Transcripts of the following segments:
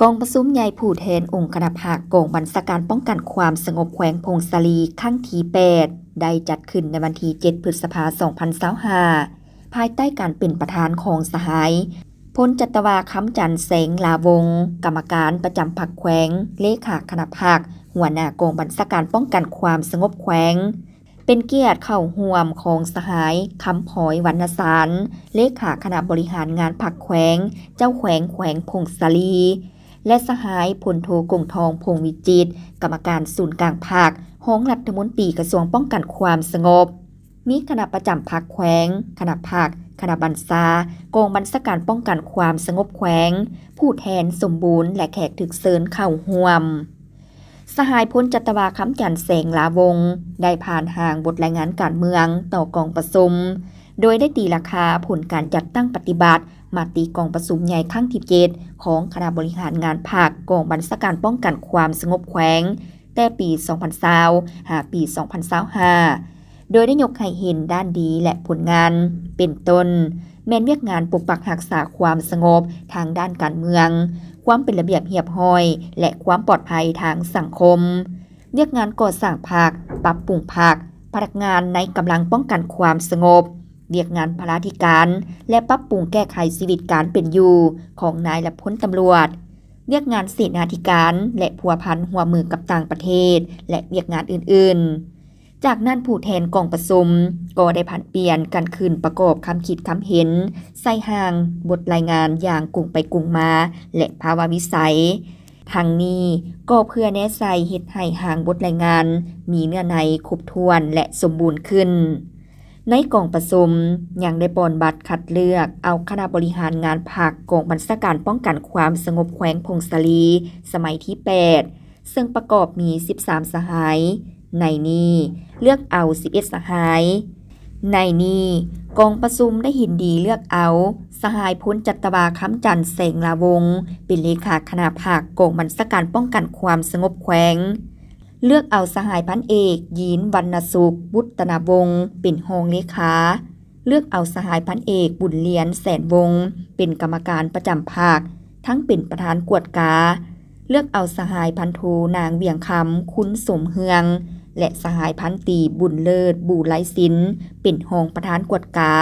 กองประชุมใหญ่ผู้แทนองค์คณะภาคกองบัญชาการป้องกันความสงบแขวงพงศาลีครั้งที่8ได้จัดขึ้นในวันที่7 พฤษภาคม 2025ภายใต้การเป็นประธานของสหายพลจัตวาคำจันทร์แสงลาวงศ์กรรมการประจำพรรคแขวงเลขาคณะภาคหัวหน้ากองบัญชาการป้องกันความสงบแขวงเป็นเกียรติเข้าร่วมของสหายคำผอยวรรณสารเลขาคณะบริหารงานพรรคแขวงเจ้าแขวงพงศาลีและสหายพลโทกงทองพงวิจิตรกรรมการศูนย์กลางภาคห้องรัฐมนตรีกระทรวงป้องกันความสงบมีคณะประจำพรรคแขวงคณะภาคคณะบัญชากองบัญชาการป้องกันความสงบแขวงผู้แทนสมบูรณ์และแขกถึกเชิญเข้าร่วมสหายพลจัตวาคำจันทร์แสงลาวงศ์ได้ผ่านห่างบทรายงานการเมืองต่อกองประชุมโดยได้ตีราคาผลการจัดตั้งปฏิบัติมาตีกองประชุมใหญ่ครั้งที่7ของคณะบริหารงานภาคกองบัญชาการป้องกันความสงบแขวงแต่ปี 2020 หาปี 2025โดยได้ยกให้เห็นด้านดีและผลงานเป็นต้นแม้นเวียกงานปกปักรักษาความสงบทางด้านการเมืองความเป็นระเบียบเรียบร้อยและความปลอดภัยทางสังคมเวียกงานก่อสร้างภาคปรับปรุงภาคพนักงานในกำลังป้องกันความสงบเวียกงานพลาธิการและปรับปรุงแก้ไขชีวิตการเป็นอยู่ของนายและพลตำรวจเวียกงานเสนาธิการและพัวพันหัวมือกับต่างประเทศและเวียกงานอื่นๆจากนั้นผู้แทนกองประชุมก็ได้ผันเปลี่ยนกันขึ้นประกอบคำคิดคำเห็นใส่ห่างบทรายงานอย่างกุ่งไปกุ่งมาและภาวะวิสัยทางนี้ก็เพื่อแนะใส่เฮ็ดให้ห่างบทรายงานมีเนื้อในครบถ้วนและสมบูรณ์ขึ้นในกองประชุมยังได้ปอนบัตรคัดเลือกเอาคณะบริหารงานภาคกองบัญชาการป้องกันความสงบแขวงพงศาลีสมัยที่8ซึ่งประกอบมี13สหายในนี้เลือกเอา11สหายในนี้กองประชุมได้เห็นดีเลือกเอาสหายพลจัตวาคำจันทร์แสงลาวงศ์เป็นเลขาคณะภาคกองบัญชาการป้องกันความสงบแขวงเลือกเอาสหายพันเอกยีนวรรณสุขบุตนวงศ์เป็นรองเลขาเลือกเอาสหายพันเอกบุญเลียนแสนวงศ์เป็นกรรมการประจำภาคทั้งเป็นประธานกวดกาเลือกเอาสหายพันโทนางเวียงคำคุณสมเฮืองและสหายพันตีบุญเลิศบูไลศิลป์เป็นรองประธานกวดกา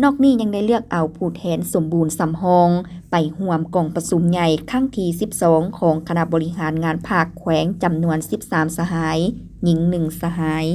นอกนี้ยังได้เลือกเอาผู้แทนสมบูรณ์สำฮองไปร่วมกองประชุมใหญ่ครั้งที่12ของคณะบริหารงานภาคแขวงจำนวน13สหายหญิง1สหาย